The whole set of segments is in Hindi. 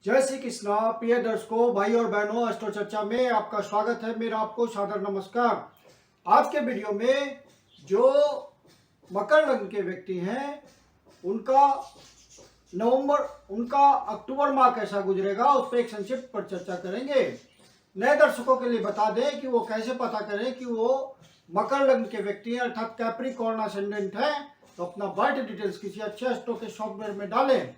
जय श्री कृष्णा। प्रिय दर्शकों, भाई और बहनों, एस्ट्रो चर्चा में आपका स्वागत है। मेरा आपको सादर नमस्कार। आज के वीडियो में जो मकर लग्न के व्यक्ति हैं उनका अक्टूबर माह कैसा गुजरेगा उस पर एक संक्षिप्त पर चर्चा करेंगे। नए दर्शकों के लिए बता दें कि वो कैसे पता करें कि वो मकर लग्न के व्यक्ति हैं, अर्थात कैप्रिकॉर्न असेंडेंट है। तो अपना बर्थ डिटेल्स किसी अच्छे एस्ट्रो के सॉफ्टवेयर में डालें।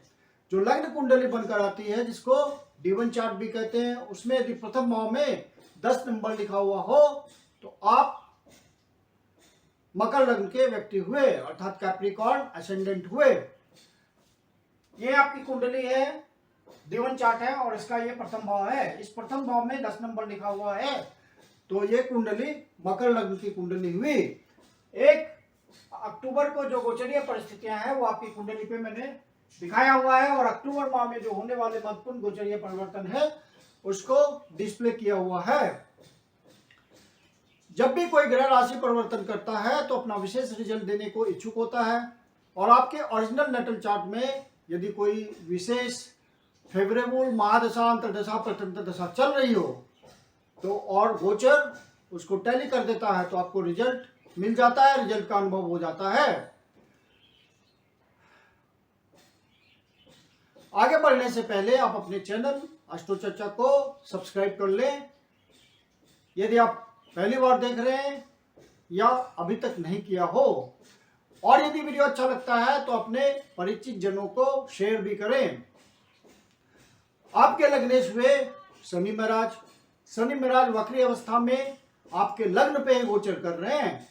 जो लग्न कुंडली बनकर आती है, जिसको D1 चार्ट भी कहते हैं, उसमें यदि प्रथम भाव में 10 नंबर लिखा हुआ हो तो आप मकर लग्न के व्यक्ति हुए, अर्थात कैप्रिकॉर्न असेंडेंट हुए। ये आपकी कुंडली है, D1 चार्ट है और इसका ये प्रथम भाव है। इस प्रथम भाव में 10 नंबर लिखा हुआ है तो ये कुंडली मकर लग्न की कुंडली हुई। 1 अक्टूबर को जो गोचरीय परिस्थितियां हैं वो आपकी कुंडली पे मैंने दिखाया हुआ है और अक्टूबर माह में जो होने वाले महत्वपूर्ण गोचरीय परिवर्तन है उसको डिस्प्ले किया हुआ है। जब भी कोई ग्रह राशि परिवर्तन करता है तो अपना विशेष रिजल्ट देने को इच्छुक होता है और आपके ओरिजिनल नेटल चार्ट में यदि कोई विशेष फेवरेबल महादशा, अंतरदशा, प्रत्यंतर दशा चल रही हो तो और गोचर उसको टैली कर देता है तो आपको रिजल्ट मिल जाता है, रिजल्ट का अनुभव हो जाता है। आगे बढ़ने से पहले आप अपने चैनल एस्ट्रो चर्चा को सब्सक्राइब कर लें यदि आप पहली बार देख रहे हैं या अभी तक नहीं किया हो, और यदि वीडियो अच्छा लगता है तो अपने परिचित जनों को शेयर भी करें। आपके लग्नेश हुए शनि महाराज वक्री अवस्था में आपके लग्न पे गोचर कर रहे हैं।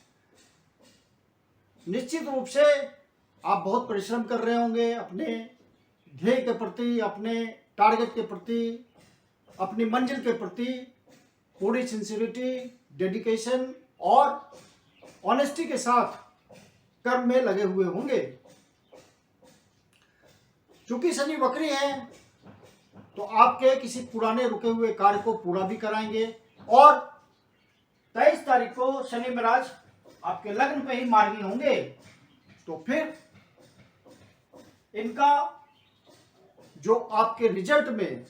निश्चित रूप से आप बहुत परिश्रम कर रहे होंगे अपने ध्येय के प्रति, अपने टारगेट के प्रति, अपनी मंजिल के प्रति पूरी सिंसियरिटी, डेडिकेशन और ऑनेस्टी के साथ कर्म में लगे हुए होंगे। चूंकि शनि वक्री है तो आपके किसी पुराने रुके हुए कार्य को पूरा भी कराएंगे और 23 तारीख को शनि महाराज आपके लग्न पे ही मार्गी होंगे तो फिर इनका जो आपके रिजल्ट में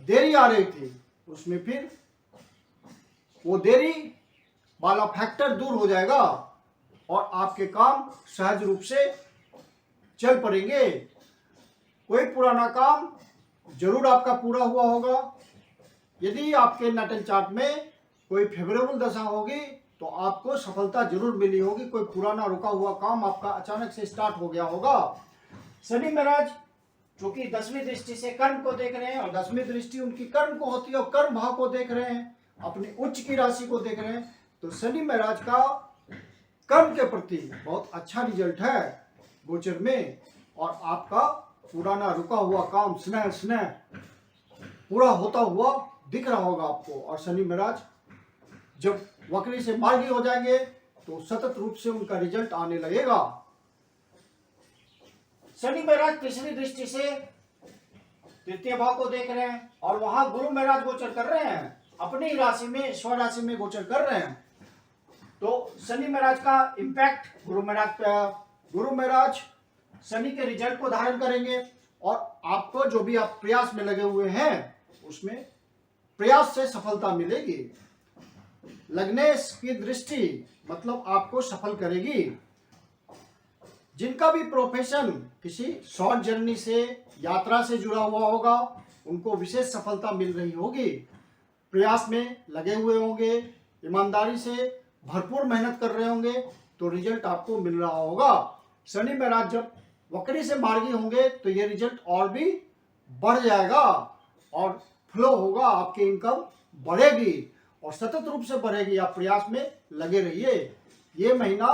देरी आ रही थी उसमें फिर वो देरी वाला फैक्टर दूर हो जाएगा और आपके काम सहज रूप से चल पड़ेंगे। कोई पुराना काम जरूर आपका पूरा हुआ होगा। यदि आपके नेटल चार्ट में कोई फेवरेबल दशा होगी तो आपको सफलता जरूर मिली होगी। कोई पुराना रुका हुआ काम आपका अचानक से स्टार्ट हो गया होगा। शनि महाराज क्योंकि 10वीं दृष्टि से कर्म को देख रहे हैं और 10वीं दृष्टि उनकी कर्म को होती है और कर्म भाव को देख रहे हैं, अपनी उच्च की राशि को देख रहे हैं, तो शनि महाराज का कर्म के प्रति बहुत अच्छा रिजल्ट है गोचर में और आपका पुराना रुका हुआ काम स्नेह पूरा होता हुआ दिख रहा होगा आपको। और शनि महाराज जब वक्री से मार्गी हो जाएंगे तो सतत रूप से उनका रिजल्ट आने लगेगा। शनि महाराज तीसरी दृष्टि से तृतीय भाव को देख रहे हैं और वहां गुरु महाराज गोचर कर रहे हैं, अपनी राशि में, स्व राशि में गोचर कर रहे हैं। तो शनि महाराज का इम्पैक्ट गुरु महाराज शनि के रिजल्ट को धारण करेंगे और आपको जो भी आप प्रयास में लगे हुए हैं उसमें प्रयास से सफलता मिलेगी। लग्नेश की दृष्टि मतलब आपको सफल करेगी। जिनका भी प्रोफेशन किसी शॉर्ट जर्नी से, यात्रा से जुड़ा हुआ होगा, उनको विशेष सफलता मिल रही होगी। प्रयास में लगे हुए होंगे, ईमानदारी से भरपूर मेहनत कर रहे होंगे तो रिजल्ट आपको मिल रहा होगा। शनि महाराज जब वक्री से मार्गी होंगे तो ये रिजल्ट और भी बढ़ जाएगा और फ्लो होगा, आपकी इनकम बढ़ेगी और सतत रूप से बढ़ेगी। आप प्रयास में लगे रहिए। ये महीना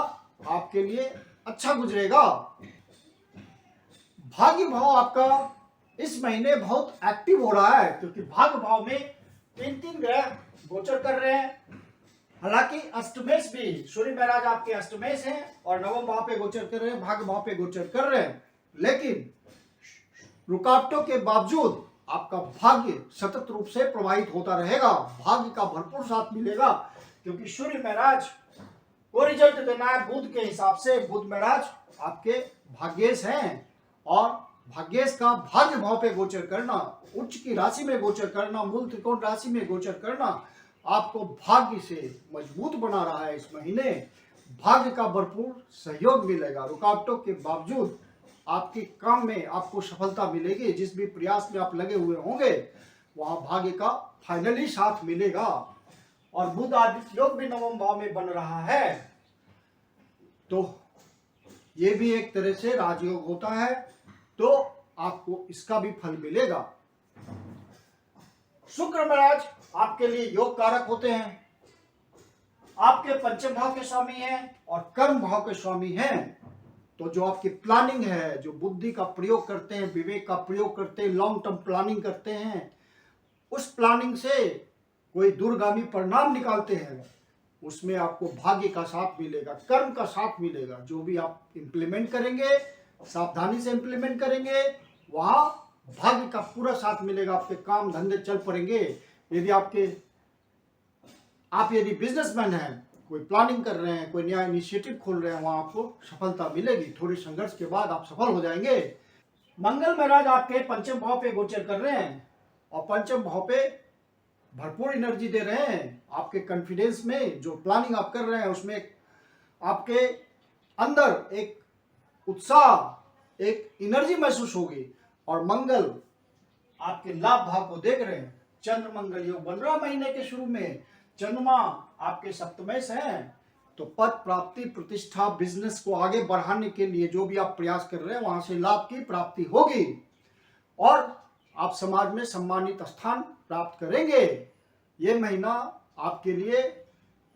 आपके लिए अच्छा गुजरेगा। भाग्य भाव आपका इस महीने बहुत एक्टिव हो रहा है क्योंकि भाग्य भाव में 3 ग्रह गोचर कर रहे हैं। हालांकि अष्टमेश भी, सूर्य महाराज आपके अष्टमेश हैं और नवम भाव पे गोचर कर रहे हैं, भाग्य भाव पे गोचर कर रहे हैं, लेकिन रुकावटों के बावजूद आपका भाग्य सतत रूप से प्रभावित होता रहेगा। भाग्य का भरपूर साथ मिलेगा क्योंकि सूर्य महाराज को रिजल्ट देना है बुध के हिसाब से। बुध महाराज आपके भाग्येश हैं और भाग्येश का भाग्य भाव पे गोचर करना, उच्च की राशि में गोचर करना, मूल त्रिकोण राशि में गोचर करना आपको भाग्य से मजबूत बना रहा है। इस महीने भाग्य का भरपूर सहयोग मिलेगा। रुकावटों के बावजूद आपके काम में आपको सफलता मिलेगी। जिस भी प्रयास में आप लगे हुए होंगे वहां भाग्य का फाइनली साथ मिलेगा। और बुध आदित्य योग भी नवम भाव में बन रहा है, तो ये भी एक तरह से राजयोग होता है, तो आपको इसका भी फल मिलेगा। शुक्र महाराज आपके लिए योग कारक होते हैं, आपके पंचम भाव के स्वामी हैं और कर्म भाव के स्वामी हैं। तो जो आपकी प्लानिंग है, जो बुद्धि का प्रयोग करते हैं, विवेक का प्रयोग करते हैं, लॉन्ग टर्म प्लानिंग करते हैं, उस प्लानिंग से कोई दूरगामी परिणाम निकालते हैं, उसमें आपको भाग्य का साथ मिलेगा, कर्म का साथ मिलेगा। जो भी आप इंप्लीमेंट करेंगे, सावधानी से इंप्लीमेंट करेंगे, वहां भाग्य का पूरा साथ मिलेगा। आपके काम धंधे चल पड़ेंगे। यदि बिजनेसमैन हैं, कोई प्लानिंग कर रहे हैं, कोई नया इनिशिएटिव खोल रहे हैं, वहां आपको सफलता मिलेगी। थोड़ी संघर्ष के बाद आप सफल हो जाएंगे। मंगल महाराज आपके पंचम भाव पे गोचर कर रहे हैं और पंचम भाव पे भरपूर एनर्जी दे रहे हैं। आपके कॉन्फिडेंस में जो प्लानिंग आप कर रहे हैं उसमें आपके अंदर एक उत्साह, एक एनर्जी महसूस होगी। और मंगल आपके लाभ भाव को देख रहे हैं। चंद्र मंगल योग बन रहा महीने के शुरू में। चंद्रमा आपके सप्तमे से हैं, तो पद प्राप्ति, प्रतिष्ठा, बिजनेस को आगे बढ़ाने के लिए जो भी आप प्रयास कर रहे हैं वहां से लाभ की प्राप्ति होगी और आप समाज में सम्मानित स्थान प्राप्त करेंगे। ये महीना आपके लिए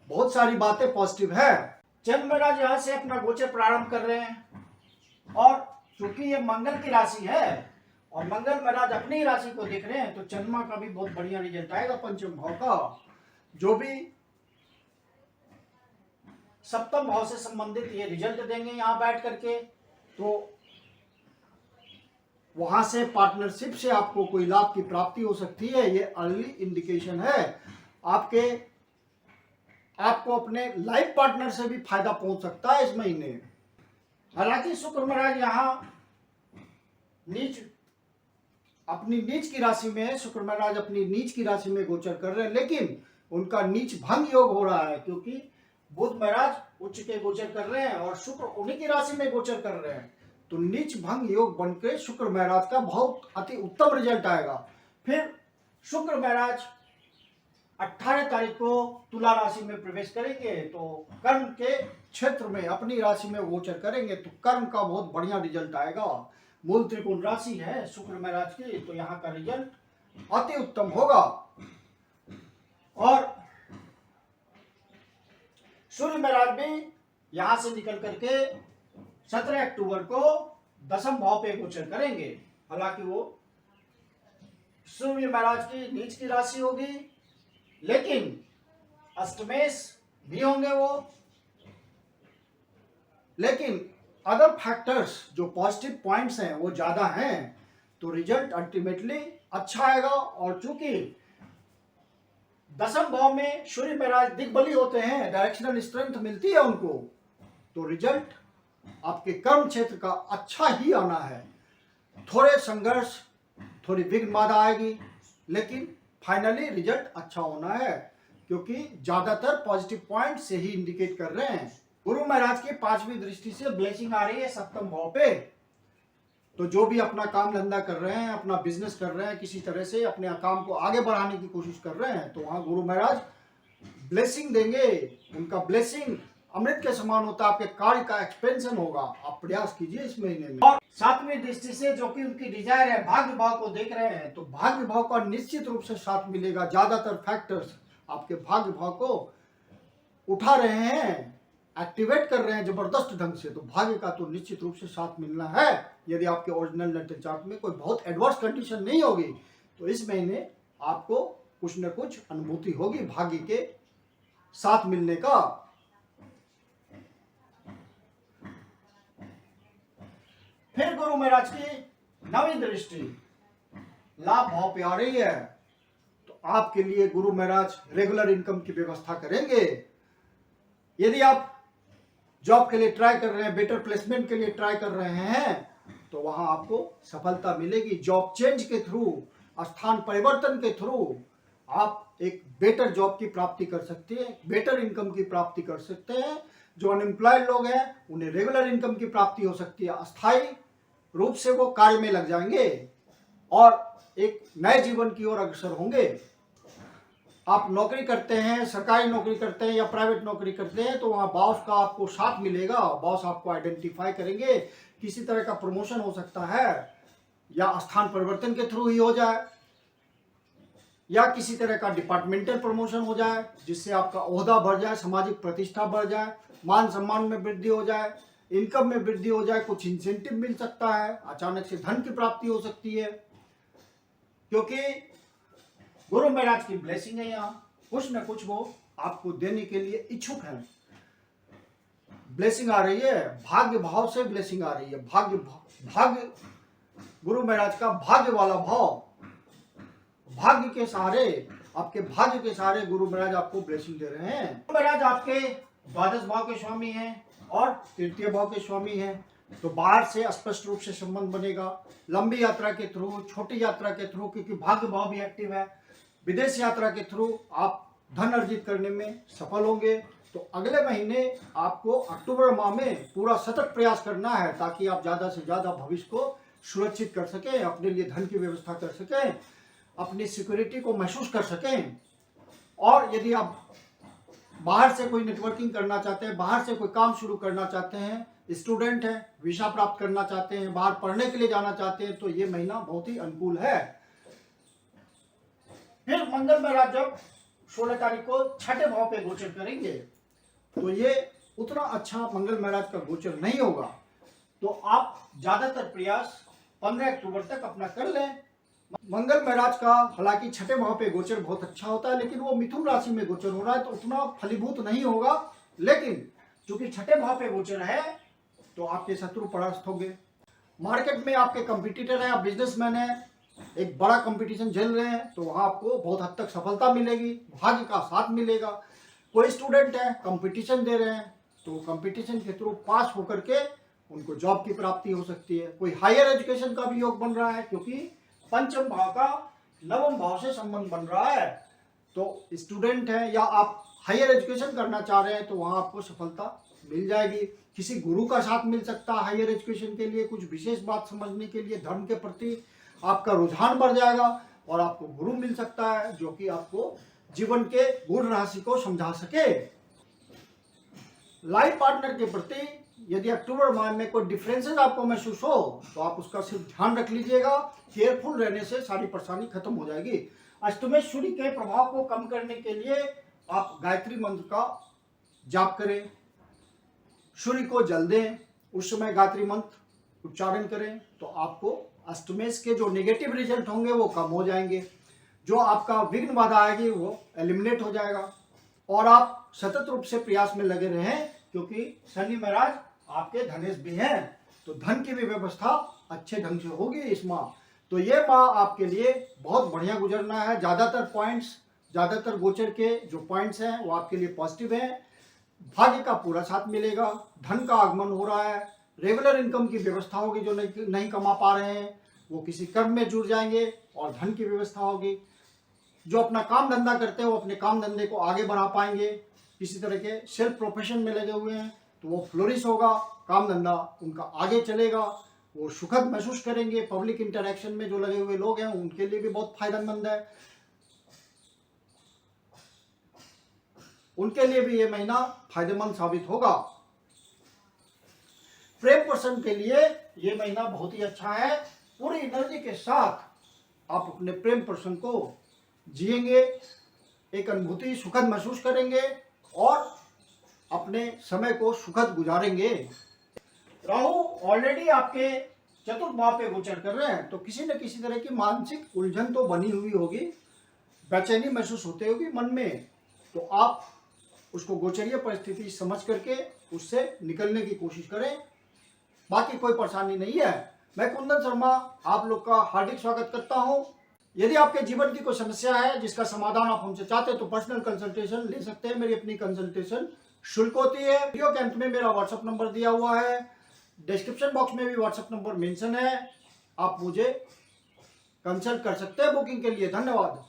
बहुत सारी बातें पॉजिटिव है। चंद्र महाराज यहाँ से अपना गोचर प्रारंभ कर रहे हैं और चूंकि ये मंगल की राशि है और मंगल महाराज अपनी राशि को देख रहे हैं, तो चंद्रमा का भी बहुत बढ़िया रिजल्ट आएगा पंचम भाव का। जो भी सप्तम भाव से संबंधित ये रिजल्ट देंगे यहाँ बैठ करके, तो वहां से पार्टनरशिप से आपको कोई लाभ की प्राप्ति हो सकती है। ये अर्ली इंडिकेशन है। आपको अपने लाइफ पार्टनर से भी फायदा पहुंच सकता है इस महीने। हालांकि शुक्र महाराज यहाँ अपनी नीच की राशि में, शुक्र महाराज अपनी नीच की राशि में गोचर कर रहे हैं, लेकिन उनका नीच भंग योग हो रहा है क्योंकि बुध महाराज उच्च के गोचर कर रहे हैं और शुक्र उन्हीं की राशि में गोचर कर रहे हैं। तो नीच भंग योग बनकर शुक्र महाराज का बहुत अति उत्तम रिजल्ट आएगा। फिर शुक्र महाराज 18 तारीख को तुला राशि में प्रवेश करेंगे, तो कर्म के क्षेत्र में अपनी राशि में गोचर करेंगे, तो कर्म का बहुत बढ़िया रिजल्ट आएगा। मूल त्रिकोण राशि है शुक्र महाराज की, तो यहाँ का रिजल्ट अति उत्तम होगा। और सूर्य महाराज भी यहां से निकल करके 17 अक्टूबर को दसम भाव पे गोचर करेंगे। हालांकि वो सूर्य महाराज की नीच की राशि होगी, लेकिन अष्टमेश भी होंगे वो, लेकिन अदर फैक्टर्स जो पॉजिटिव पॉइंट्स हैं वो ज्यादा हैं, तो रिजल्ट अल्टीमेटली अच्छा आएगा। और चूंकि दसम भाव में सूर्य महाराज दिग्बली होते हैं, डायरेक्शनल स्ट्रेंथ मिलती है उनको, तो रिजल्ट आपके कर्म क्षेत्र का अच्छा ही आना है। थोड़े संघर्ष, थोड़ी विघ्न बाधा आएगी, लेकिन फाइनली रिजल्ट अच्छा होना है क्योंकि ज्यादातर पॉजिटिव पॉइंट से ही इंडिकेट कर रहे हैं। गुरु महाराज की 5वीं दृष्टि से ब्लेसिंग आ रही है सप्तम भाव पे, तो जो भी अपना काम धंधा कर रहे हैं, अपना बिजनेस कर रहे हैं, किसी तरह से अपने काम को आगे बढ़ाने की कोशिश कर रहे हैं, तो वहां गुरु महाराज ब्लेसिंग देंगे। उनका ब्लेसिंग अमृत के समान होता है, आपके कार्य का एक्सपेंशन होगा। आप प्रयास कीजिए इस महीने में। और 7वीं दृष्टि से जो कि उनकी डिजायर है, भाग्य भाव को देख रहे हैं, तो भाग्य भाव का निश्चित रूप से साथ मिलेगा। ज्यादातर फैक्टर्स आपके भाग्य भाव को उठा रहे हैं, एक्टिवेट कर रहे हैं जबरदस्त ढंग से, तो भाग्य का तो निश्चित रूप से साथ मिलना है। यदि आपके ओरिजिनल नेटल चार्ट में कोई बहुत एडवर्स कंडीशन नहीं होगी, तो इस महीने आपको कुछ न कुछ अनुभूति होगी भाग्य के साथ मिलने का। फिर गुरु महाराज की 9वीं दृष्टि लाभ भाव पे आ रही है, तो आपके लिए गुरु महाराज रेगुलर इनकम की व्यवस्था करेंगे। यदि आप जॉब के लिए ट्राई कर रहे हैं, बेटर प्लेसमेंट के लिए ट्राई कर रहे हैं, तो वहां आपको सफलता मिलेगी। जॉब चेंज के थ्रू, स्थान परिवर्तन के थ्रू आप एक बेटर जॉब की प्राप्ति कर सकते हैं, बेटर इनकम की प्राप्ति कर सकते हैं। जो अनएम्प्लॉयड लोग हैं उन्हें रेगुलर इनकम की प्राप्ति हो सकती है, अस्थायी रूप से वो कार्य में लग जाएंगे और एक नए जीवन की ओर अग्रसर होंगे। आप नौकरी करते हैं, सरकारी नौकरी करते हैं या प्राइवेट नौकरी करते हैं, तो वहां बॉस का आपको साथ मिलेगा, बॉस आपको आइडेंटिफाई करेंगे। किसी तरह का प्रमोशन हो सकता है या स्थान परिवर्तन के थ्रू ही हो जाए या किसी तरह का डिपार्टमेंटल प्रमोशन हो जाए जिससे आपका ओहदा बढ़ जाए, सामाजिक प्रतिष्ठा बढ़ जाए, मान सम्मान में वृद्धि हो जाए, इनकम में वृद्धि हो जाए, कुछ इंसेंटिव मिल सकता है, अचानक से धन की प्राप्ति हो सकती है, क्योंकि गुरु महाराज की ब्लेसिंग है। यहाँ कुछ न कुछ वो आपको देने के लिए इच्छुक है। ब्लेसिंग आ रही है, भाग्य भाव से ब्लेसिंग आ रही है। भाग्य गुरु महाराज का भाग्य वाला भाव, भाग्य के सहारे, आपके भाग्य के सहारे गुरु महाराज आपको ब्लेसिंग दे रहे हैं। गुरु महाराज आपके द्वादश भाव के स्वामी हैं और तृतीय भाव के स्वामी हैं, तो बाहर से स्पष्ट रूप से संबंध बनेगा, लंबी यात्रा के थ्रू, छोटी यात्रा के थ्रू, क्योंकि भाग्य भाव भी एक्टिव है। विदेश यात्रा के थ्रू आप धन अर्जित करने में सफल होंगे। तो अगले महीने आपको अक्टूबर माह में पूरा सतत प्रयास करना है ताकि आप ज्यादा से ज्यादा भविष्य को सुरक्षित कर सकें, अपने लिए धन की व्यवस्था कर सकें, अपनी सिक्योरिटी को महसूस कर सकें। और यदि आप बाहर से कोई नेटवर्किंग करना चाहते हैं, बाहर से कोई काम शुरू करना चाहते हैं, स्टूडेंट हैं, वीजा प्राप्त करना चाहते हैं, बाहर पढ़ने के लिए जाना चाहते हैं, तो ये महीना बहुत ही अनुकूल है। फिर मंगल महाराज जब 16 तारीख को छठे भाव पे गोचर करेंगे तो ये उतना अच्छा मंगल महाराज का गोचर नहीं होगा। तो आप ज्यादातर प्रयास 15 अक्टूबर तक अपना कर लें। मंगल महाराज का हालांकि छठे भाव पे गोचर बहुत अच्छा होता है, लेकिन वो मिथुन राशि में गोचर हो रहा है तो उतना फलीभूत नहीं होगा। लेकिन चूंकि छठे भाव पे गोचर है तो आपके शत्रु परास्त होंगे। मार्केट में आपके कंपटीटर हैं, आप बिजनेसमैन हैं, एक बड़ा कंपटीशन झेल रहे हैं, तो वहां आपको बहुत हद तक सफलता मिलेगी, भाग्य का साथ मिलेगा। कोई स्टूडेंट है, कंपटीशन दे रहे हैं, तो कंपटीशन के थ्रू पास होकर के उनको जॉब की प्राप्ति हो सकती है। कोई हायर एजुकेशन का भी योग बन रहा है, क्योंकि पंचम भाव का नवम भाव से संबंध बन रहा है। तो स्टूडेंट है या आप हायर एजुकेशन करना चाह रहे हैं तो वहां आपको सफलता मिल जाएगी। किसी गुरु का साथ मिल सकता है हायर एजुकेशन के लिए, कुछ विशेष बात समझने के लिए, धर्म के प्रति आपका रुझान बढ़ जाएगा और आपको गुरु मिल सकता है जो कि आपको जीवन के गूढ़ राशि को समझा सके। लाइफ पार्टनर के प्रति यदि अक्टूबर माह में कोई डिफरेंसेस आपको महसूस हो तो आप उसका सिर्फ ध्यान रख लीजिएगा। केयरफुल रहने से सारी परेशानी खत्म हो जाएगी। अष्टमेश सूर्य के प्रभाव को कम करने के लिए आप गायत्री मंत्र का जाप करें, सूर्य को जल दें, उस समय गायत्री मंत्र उच्चारण करें, तो आपको अष्टमेश के जो नेगेटिव रिजल्ट होंगे वो कम हो जाएंगे, जो आपका विघ्न बाधा आएगी वो एलिमिनेट हो जाएगा। और आप सतत रूप से प्रयास में लगे रहें, क्योंकि शनि महाराज आपके धनेश भी हैं, तो धन की भी व्यवस्था अच्छे ढंग से होगी इस माह। तो ये माह आपके लिए बहुत बढ़िया गुजरना है। ज्यादातर गोचर के जो पॉइंट्स हैं वो आपके लिए पॉजिटिव हैं। भाग्य का पूरा साथ मिलेगा, धन का आगमन हो रहा है, रेगुलर इनकम की व्यवस्था होगी। जो नहीं कमा पा रहे हैं वो किसी कर्म में जुड़ जाएंगे और धन की व्यवस्था होगी। जो अपना काम धंधा करते हैं वो अपने काम धंधे को आगे बढ़ा पाएंगे। किसी तरह के सेल्फ प्रोफेशन में लगे हुए हैं तो वो फ्लोरिश होगा, काम धंधा उनका आगे चलेगा, वो सुखद महसूस करेंगे। पब्लिक इंटरेक्शन में जो लगे हुए लोग हैं उनके लिए भी बहुत फायदेमंद है, उनके लिए भी ये महीना फायदेमंद साबित होगा। प्रेम पर्सन के लिए ये महीना बहुत ही अच्छा है। पूरी एनर्जी के साथ आप अपने प्रेम पर्सन को जिएंगे, एक अनुभूति सुखद महसूस करेंगे और अपने समय को सुखद गुजारेंगे। राहु ऑलरेडी आपके चतुर्थ भाव पे गोचर कर रहे हैं, तो किसी न किसी तरह की मानसिक उलझन तो बनी हुई होगी, बेचैनी महसूस होते होगी मन में। तो आप उसको गोचरीय परिस्थिति समझ करके उससे निकलने की कोशिश करें, बाकी कोई परेशानी नहीं है। मैं कुंदन शर्मा आप लोग का हार्दिक स्वागत करता हूं। यदि आपके जीवन की कोई समस्या है जिसका समाधान आप हमसे चाहते हैं तो पर्सनल कंसल्टेशन ले सकते हैं। मेरी अपनी कंसल्टेशन शुल्क होती है। वीडियो के अंत में मेरा व्हाट्सएप नंबर दिया हुआ है, डिस्क्रिप्शन बॉक्स में भी व्हाट्सएप नंबर मेंशन है, आप मुझे कंसल्ट कर सकते हैं बुकिंग के लिए। धन्यवाद।